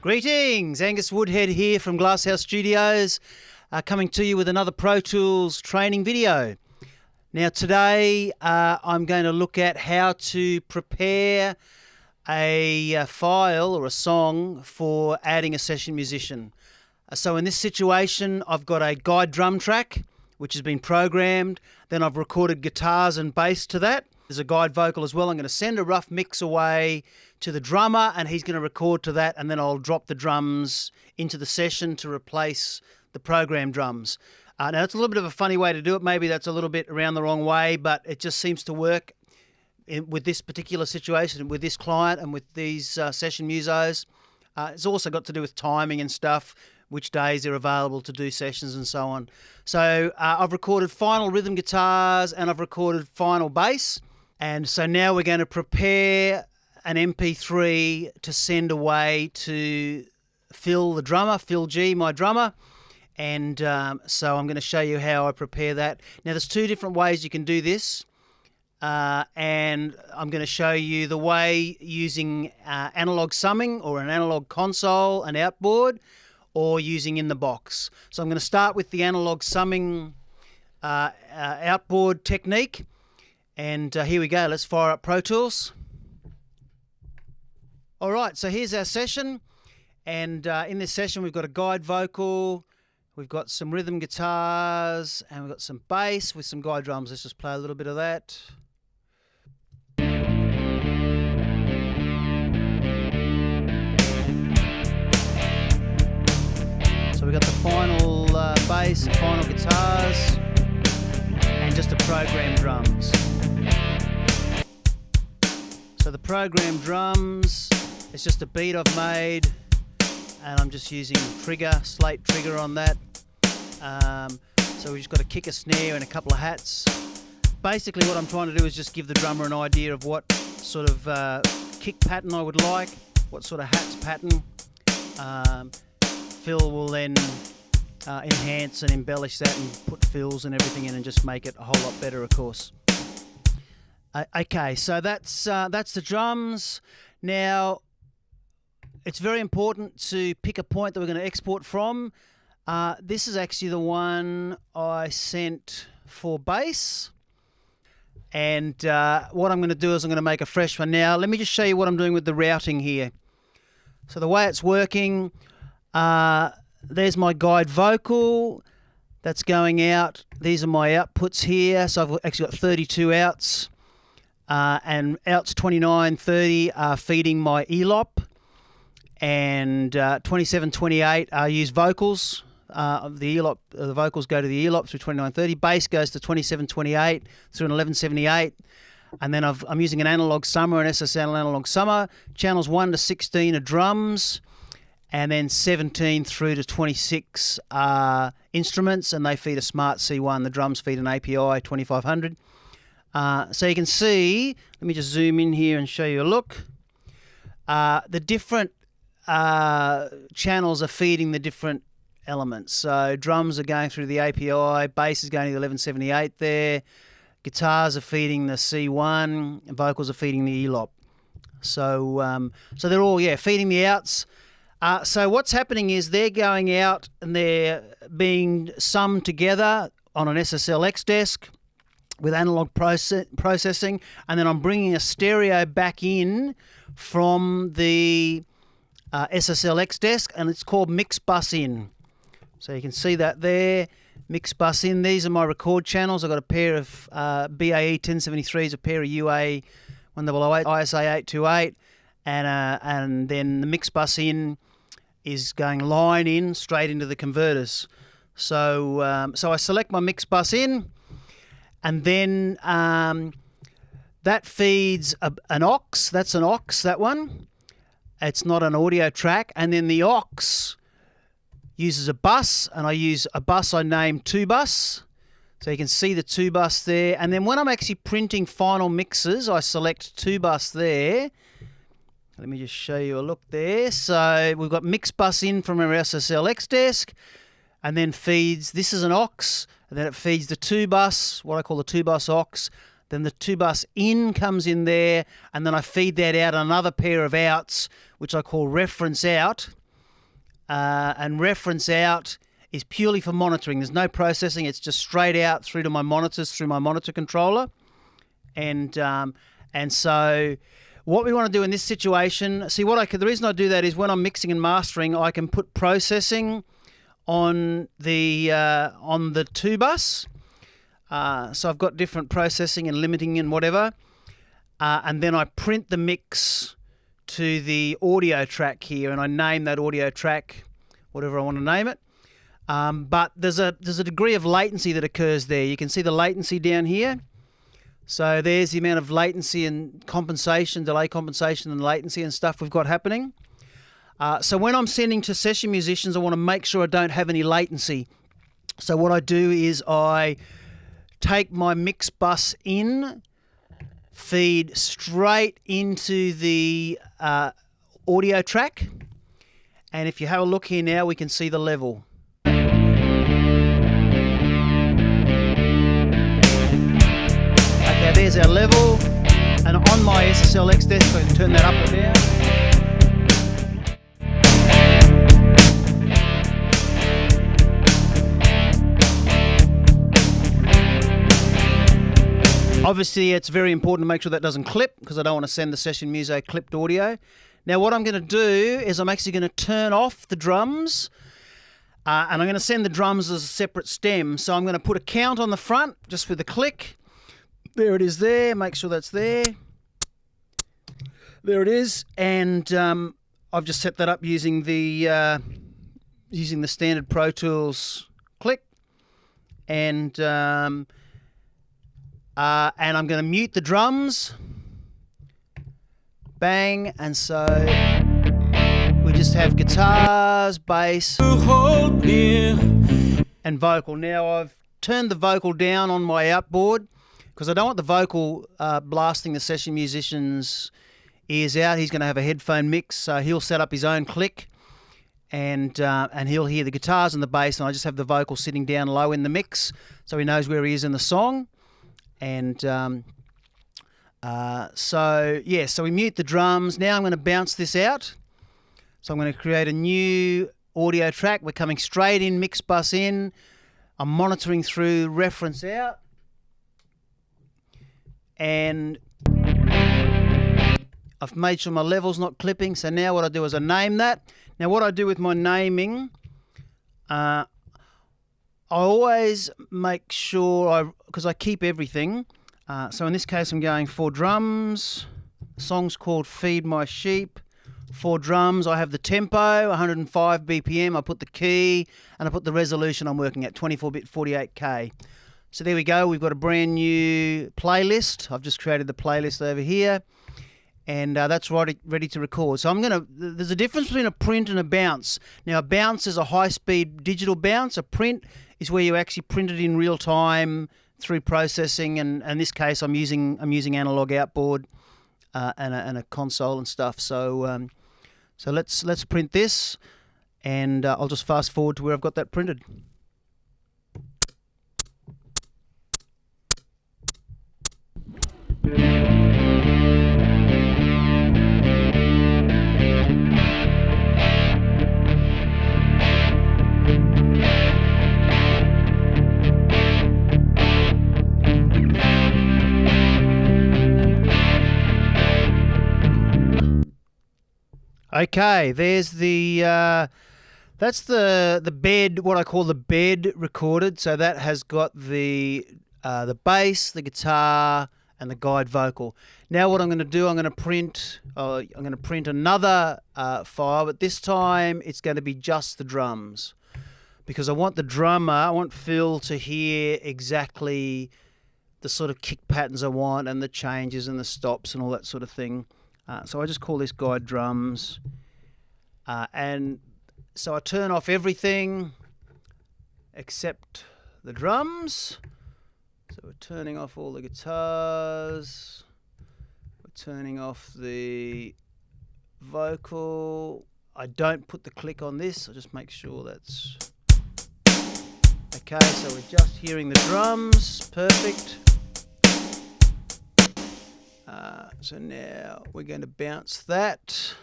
Greetings, Angus Woodhead here from Glasshouse Studios, coming to you with another Pro Tools training video. Now today I'm going to look at how to prepare a file or a song for adding a session musician. So in this situation I've got a guide drum track which has been programmed, then I've recorded guitars and bass to that. There's a guide vocal as well. I'm going to send a rough mix away to the drummer and he's going to record to that, and then I'll drop the drums into the session to replace the programmed drums. Now that's a little bit of a funny way to do it. Maybe that's a little bit around the wrong way, but it just seems to work with this particular situation, with this client and with these session musos. It's also got to do with timing and stuff, which days they're available to do sessions and so on. So I've recorded final rhythm guitars and I've recorded final bass. And so now we're going to prepare an MP3 to send away to Phil, the drummer, Phil G, my drummer. And so I'm going to show you how I prepare that. Now there's two different ways you can do this. And I'm going to show you the way using analog summing or an analog console, an outboard, or using in the box. So I'm going to start with the analog summing outboard technique. And here we go. Let's fire up Pro Tools. All right, so here's our session. And in this session, we've got a guide vocal, we've got some rhythm guitars, and we've got some bass with some guide drums. Let's just play a little bit of that. So we've got the final bass, the final guitars, and just the programmed drums. So the programmed drums, it's just a beat I've made, and I'm just using trigger, slate trigger on that. So we've just got a kick, a snare, and a couple of hats. Basically what I'm trying to do is just give the drummer an idea of what sort of kick pattern I would like, what sort of hats pattern. Phil will then enhance and embellish that and put fills and everything in and just make it a whole lot better, of course. Okay, so that's the drums. Now, it's very important to pick a point that we're going to export from. This is actually the one I sent for bass. And what I'm going to do is I'm going to make a fresh one. Now, let me just show you what I'm doing with the routing here. So the way it's working, there's my guide vocal. That's going out. These are my outputs here. So I've actually got 32 outs. And outs 29, 30 are feeding my ELOP, and 27, 28 are used vocals. The vocals go to the ELOP through 29, 30. Bass goes to 27, 28 through an 11, 78. And then I'm using an analog summer, an SSL analog summer. Channels 1 to 16 are drums, and then 17 through to 26 are instruments, and they feed a Smart C1. The drums feed an API 2500. So you can see, let me just zoom in here and show you a look. The different channels are feeding the different elements. So drums are going through the API, bass is going to the 1178 there, guitars are feeding the C1, and vocals are feeding the ELOP. So they're all, feeding the outs. So what's happening is they're going out and they're being summed together on an SSLX desk with analog processing, and then I'm bringing a stereo back in from the SSLX desk, and it's called mix bus in. So you can see that there, mix bus in. These are my record channels. I've got a pair of BAE 1073s, a pair of UA 1008, ISA 828, and then the mix bus in is going line in straight into the converters. So I select my mix bus in, and then that feeds an aux. That's an aux, that one. It's not an audio track. And then the aux uses a bus, and I use a bus I named 2-bus. So you can see the 2-bus there. And then when I'm actually printing final mixes, I select 2-bus there. Let me just show you a look there. So we've got mix bus in from our SSLX desk, and then feeds, this is an aux, and then it feeds the 2-bus, what I call the 2-bus aux. Then the 2-bus in comes in there, and then I feed that out another pair of outs, which I call reference out. and reference out is purely for monitoring. There's no processing. It's just straight out through to my monitors, through my monitor controller. And so what we want to do in this situation, the reason I do that is when I'm mixing and mastering, I can put processing on the 2 bus. So I've got different processing and limiting and whatever. And then I print the mix to the audio track here, and I name that audio track whatever I want to name it. But there's a degree of latency that occurs there. You can see the latency down here. So there's the amount of latency and compensation, delay compensation and latency and stuff we've got happening. So when I'm sending to session musicians, I want to make sure I don't have any latency. So what I do is I take my mix bus in, feed straight into the audio track. And if you have a look here now, we can see the level. Okay, there's our level. And on my SSLX desk, I can turn that up or down. Obviously, it's very important to make sure that doesn't clip, because I don't want to send the session Muso clipped audio. Now, what I'm going to do is I'm actually going to turn off the drums, and I'm going to send the drums as a separate stem. So I'm going to put a count on the front, just with a click. There it is there. Make sure that's there. There it is. And I've just set that up using the standard Pro Tools click. And I'm going to mute the drums. Bang. And so we just have guitars, bass, and vocal. Now I've turned the vocal down on my outboard because I don't want the vocal blasting the session musician's ears out. He's going to have a headphone mix, so he'll set up his own click, and he'll hear the guitars and the bass, and I just have the vocal sitting down low in the mix so he knows where he is in the song. And so we mute the drums. Now I'm going to bounce this out. So I'm going to create a new audio track. We're coming straight in, mix bus in. I'm monitoring through reference out. And I've made sure my level's not clipping. So now what I do is I name that. Now what I do with my naming, I always make sure, because I keep everything. So in this case, I'm going for drums. The song's called Feed My Sheep. For drums, I have the tempo, 105 BPM. I put the key, and I put the resolution I'm working at, 24-bit 48K. So there we go. We've got a brand new playlist. I've just created the playlist over here, and that's ready to record. So there's a difference between a print and a bounce. Now, a bounce is a high-speed digital bounce. A print is where you actually print it in real time through processing, and in this case, I'm using analog outboard and a console and stuff. So let's print this, and I'll just fast forward to where I've got that printed. Okay, there's that's the bed, what I call the bed recorded. So that has got the bass, the guitar, and the guide vocal. Now what I'm going to do, I'm going to print another file, but this time it's going to be just the drums, because I want Phil to hear exactly the sort of kick patterns I want, and the changes and the stops and all that sort of thing. So I just call this guide drums, and so I turn off everything except the drums. So we're turning off all the guitars, we're turning off the vocal. I don't put the click on this, I just make sure that's okay. So we're just hearing the drums, perfect. So now we're going to bounce that.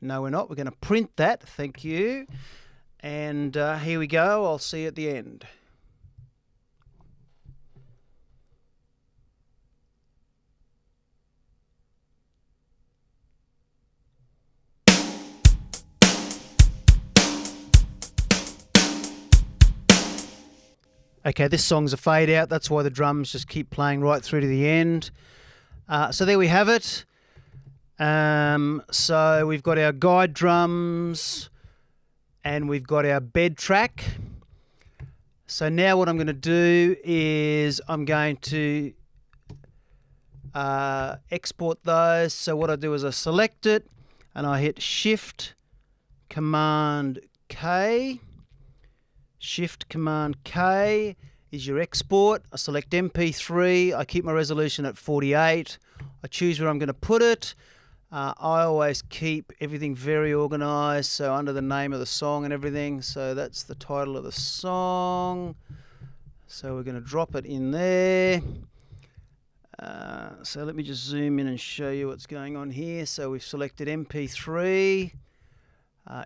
No, we're not. We're going to print that. Thank you. And here we go. I'll see you at the end. Okay, this song's a fade out. That's why the drums just keep playing right through to the end. So there we have it. So we've got our guide drums and we've got our bed track. So now what I'm going to do is I'm going to export those. So what I do is I select it and I hit Shift Command K. Shift Command K is your export. I select MP3. I keep my resolution at 48. I choose where I'm going to put it. I always keep everything very organised, so under the name of the song and everything. So that's the title of the song. So we're going to drop it in there. So let me just zoom in and show you what's going on here. So we've selected MP3.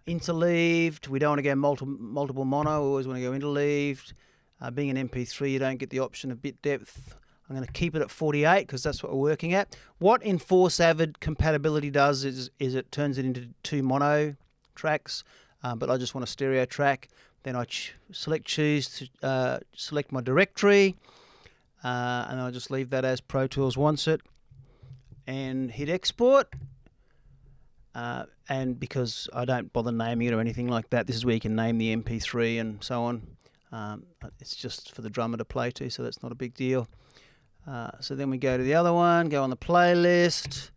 Interleaved, we don't want to go multiple mono, we always want to go interleaved. Being an MP3, you don't get the option of bit depth. I'm going to keep it at 48 because that's what we're working at. What Enforce Avid compatibility does is it turns it into 2 mono tracks, but I just want a stereo track. Then I choose to select my directory, and I'll just leave that as Pro Tools wants it, and hit export. And because I don't bother naming it or anything like that, this is where you can name the MP3 and so on. It's just for the drummer to play to, so that's not a big deal. So then we go to the other one, go on the playlist,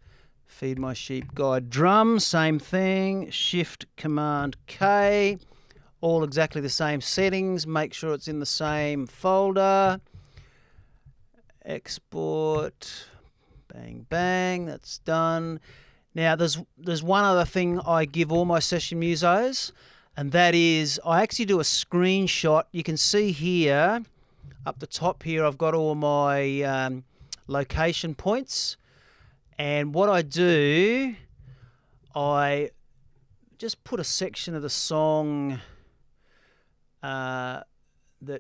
Feed My Sheep Guide Drums, same thing, Shift Command K, all exactly the same settings, make sure it's in the same folder, export, bang, bang, that's done. Now, there's one other thing I give all my session musos, and that is I actually do a screenshot. You can see here, up the top here, I've got all my location points. And what I do, I just put a section of the song that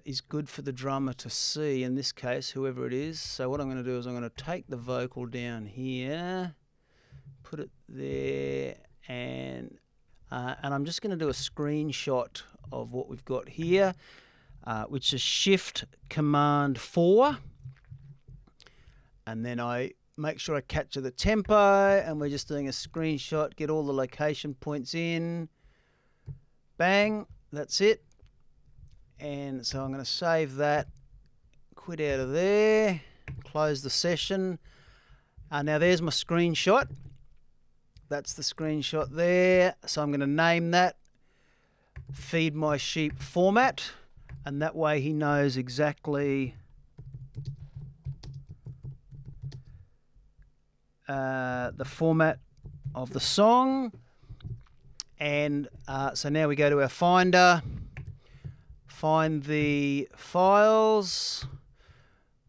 is good for the drummer to see, in this case, whoever it is. So what I'm going to do is I'm going to take the vocal down here, put it there, and I'm just going to do a screenshot of what we've got here, which is Shift Command 4, and then I make sure I capture the tempo, and we're just doing a screenshot, get all the location points in, bang, that's it. And so I'm going to save that, quit out of there, close the session. Now there's my screenshot. That's the screenshot there. So I'm going to name that Feed My Sheep Format, and that way he knows exactly the format of the song. And so now we go to our Finder, find the files.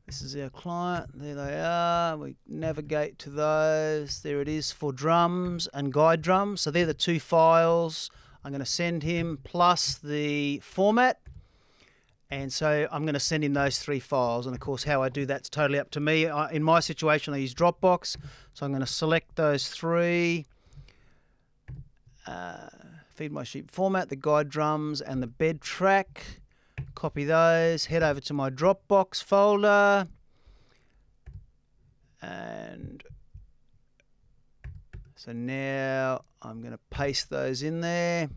This is our client, there they are, we navigate to those, there it is for drums and guide drums. So they're the 2 files I'm going to send him, plus the format. And so I'm going to send him those 3 files, and of course how I do that's totally up to me. In my situation I use Dropbox, so I'm going to select those 3, Feed My Sheep Format, the guide drums and the bed track. Copy those, head over to my Dropbox folder, and so now I'm going to paste those in there.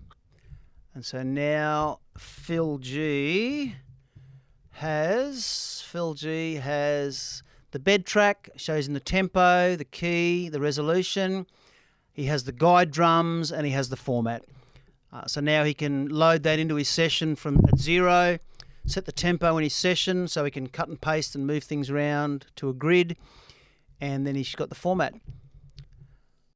And so now Phil G has the bed track, shows him the tempo, the key, the resolution. He has the guide drums and he has the format. So now he can load that into his session from at 0, set the tempo in his session so he can cut and paste and move things around to a grid, and then he's got the format.